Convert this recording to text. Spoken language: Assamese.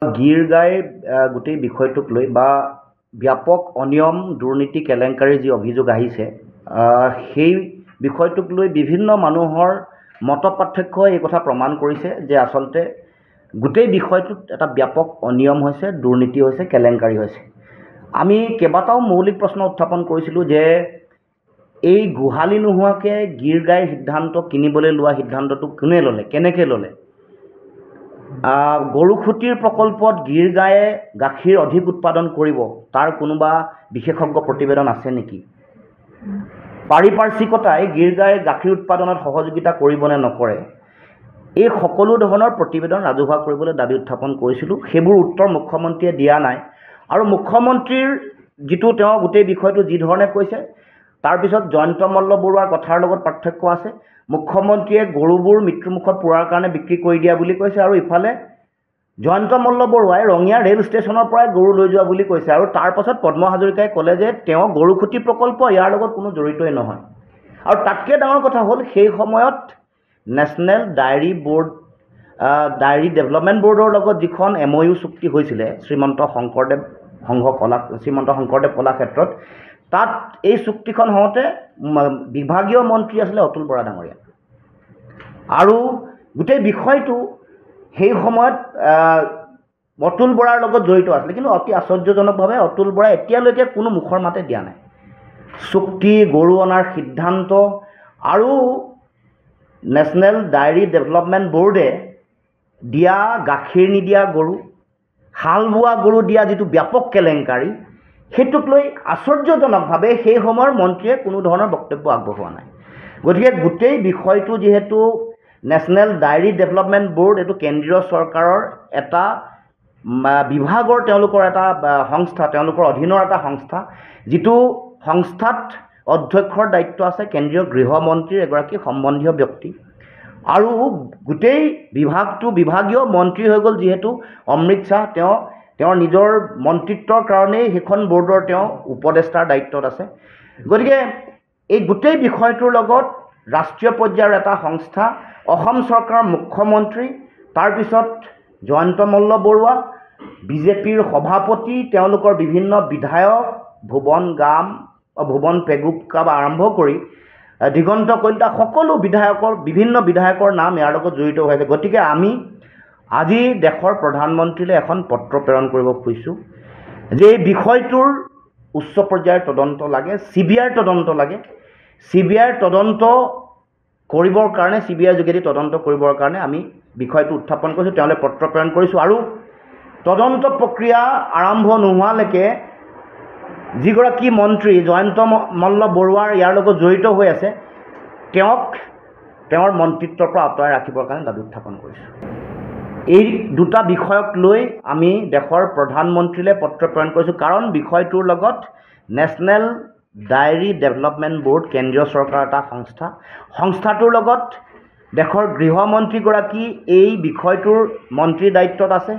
গীৰ গাই গোটেই বিষয়টোক লৈ বা ব্যাপক অনিয়ম দুৰ্নীতি কেলেংকাৰীৰ যি অভিযোগ আহিছে সেই বিষয়টোক লৈ বিভিন্ন মানুহৰ মত পাৰ্থক্যই এই কথা প্ৰমাণ কৰিছে যে আচলতে গোটেই বিষয়টোত এটা ব্যাপক অনিয়ম হৈছে, দুৰ্নীতি হৈছে, কেলেংকাৰী হৈছে। আমি কেইবাটাও মৌলিক প্ৰশ্ন উত্থাপন কৰিছিলোঁ যে এই গোহালি নোহোৱাকৈ গীৰ গাইৰ সিদ্ধান্ত কিনিবলৈ লোৱা সিদ্ধান্তটো কোনে ল'লে, কেনেকৈ ল'লে? গৰুখুটিৰ প্ৰকল্পত গীৰ গায়ে গাখীৰ অধিক উৎপাদন কৰিব, তাৰ কোনোবা বিশেষজ্ঞ প্ৰতিবেদন আছে নেকি? পাৰিপাৰ্শ্বিকতাই গীৰ গায়ে গাখীৰ উৎপাদনত সহযোগিতা কৰিব নে নকৰে, এই সকলো ধৰণৰ প্ৰতিবেদন ৰাজহুৱা কৰিবলৈ দাবী উত্থাপন কৰিছিলোঁ। সেইবোৰ উত্তৰ মুখ্যমন্ত্ৰীয়ে দিয়া নাই। আৰু মুখ্যমন্ত্ৰীৰ যিটো তেওঁ গোটেই বিষয়টো যি ধৰণে কৈছে, তাৰপিছত জয়ন্ত মল্ল বৰুৱাৰ কথাৰ লগত পাৰ্থক্য আছে। মুখ্যমন্ত্ৰীয়ে গৰুবোৰ মৃত্যুমুখত পৰাৰ কাৰণে বিক্ৰী কৰি দিয়া বুলি কৈছে, আৰু ইফালে জয়ন্ত মল্ল বৰুৱাই ৰঙিয়া ৰেল ষ্টেচনৰ পৰাই গৰু লৈ যোৱা বুলি কৈছে। আৰু তাৰ পাছত পদ্ম হাজৰিকাই ক'লে যে তেওঁ গৰুখুটি প্ৰকল্প ইয়াৰ লগত কোনো জড়িতই নহয়। আৰু তাতকৈ ডাঙৰ কথা হ'ল, সেই সময়ত নেশ্যনেল ডায়েৰী ডেভেলপমেণ্ট বৰ্ডৰ লগত যিখন MOU চুক্তি হৈছিলে শ্ৰীমন্ত শংকৰদেৱ কলাক্ষেত্ৰত, তাত এই চুক্তিখন হওঁতে বিভাগীয় মন্ত্ৰী আছিলে অতুল বৰা ডাঙৰীয়া। আৰু গোটেই বিষয়টো সেই সময়ত অতুল বৰাৰ লগত জড়িত আছিলে, কিন্তু অতি আশ্চৰ্যজনকভাৱে অতুল বৰাই এতিয়ালৈকে কোনো মুখৰ মাতে দিয়া নাই। চুক্তি, গৰু অনাৰ সিদ্ধান্ত আৰু নেশ্যনেল ডায়েৰী ডেভেলপমেণ্ট বৰ্ডে দিয়া গাখীৰ নিদিয়া গৰু, হাল বোৱা গৰু দিয়া যিটো ব্যাপক কেলেংকাৰী, সেইটোক লৈ আশ্চৰ্যজনকভাৱে সেই সময়ৰ মন্ত্ৰীয়ে কোনো ধৰণৰ বক্তব্য আগবঢ়োৱা নাই। গতিকে গোটেই বিষয়টো যিহেতু নেশ্যনেল ডায়েৰী ডেভেলপমেণ্ট বৰ্ড, এইটো কেন্দ্ৰীয় চৰকাৰৰ এটা বিভাগৰ তেওঁলোকৰ এটা সংস্থা, তেওঁলোকৰ অধীনৰ এটা সংস্থা, যিটো সংস্থাত অধ্যক্ষৰ দায়িত্ব আছে কেন্দ্ৰীয় গৃহমন্ত্ৰীৰ এগৰাকী সম্বন্ধীয় ব্যক্তি। আৰু গোটেই বিভাগীয় মন্ত্ৰী হৈ গ'ল যিহেতু অমৃত শ্বাহ, তেওঁৰ নিজৰ মন্ত্ৰিত্বৰ কাৰণেই সেইখন বৰ্ডৰ তেওঁ উপদেষ্টাৰ দায়িত্বত আছে। গতিকে এই গোটেই বিষয়টোৰ লগত ৰাষ্ট্ৰীয় পৰ্যায়ৰ এটা সংস্থা, অসম চৰকাৰৰ মুখ্যমন্ত্ৰী, তাৰপিছত জয়ন্ত মল্ল বৰুৱা, বিজেপিৰ সভাপতি, তেওঁলোকৰ বিভিন্ন বিধায়ক, ভুৱন পেগুপ্পা আৰম্ভ কৰি দিগন্ত কলিতা, সকলো বিভিন্ন বিধায়কৰ নাম ইয়াৰ লগত জড়িত হৈ আছে। গতিকে আমি আজি দেশৰ প্ৰধানমন্ত্ৰীলৈ এখন পত্ৰ প্ৰেৰণ কৰিব খুজিছোঁ যে এই বিষয়টোৰ উচ্চ পৰ্যায়ৰ তদন্ত লাগে, CBIৰ তদন্ত লাগে। CBIৰ তদন্ত কৰিবৰ কাৰণে, CBIৰ যোগেদি তদন্ত কৰিবৰ কাৰণে আমি বিষয়টো উত্থাপন কৰিছোঁ, তেওঁলোকে পত্ৰ প্ৰেৰণ কৰিছোঁ। আৰু তদন্ত প্ৰক্ৰিয়া আৰম্ভ নোহোৱালৈকে যিগৰাকী মন্ত্ৰী জয়ন্ত মল্ল বৰুৱাৰ ইয়াৰ লগত জড়িত হৈ আছে, তেওঁক তেওঁৰ মন্ত্ৰিত্বৰ পৰা আঁতৰাই ৰাখিবৰ কাৰণে দাবী উত্থাপন কৰিছোঁ। এই দুটা বিষয়ক লৈ আমি দেশৰ প্ৰধানমন্ত্ৰীলৈ পত্ৰ প্ৰেৰণ কৰিছোঁ, কাৰণ বিষয়টোৰ লগত নেশ্যনেল ডায়েৰী ডেভেলপমেণ্ট বৰ্ড, কেন্দ্ৰীয় চৰকাৰৰ এটা সংস্থাটোৰ লগত দেশৰ গৃহমন্ত্ৰীগৰাকী এই বিষয়টোৰ মন্ত্ৰীৰ দায়িত্বত আছে।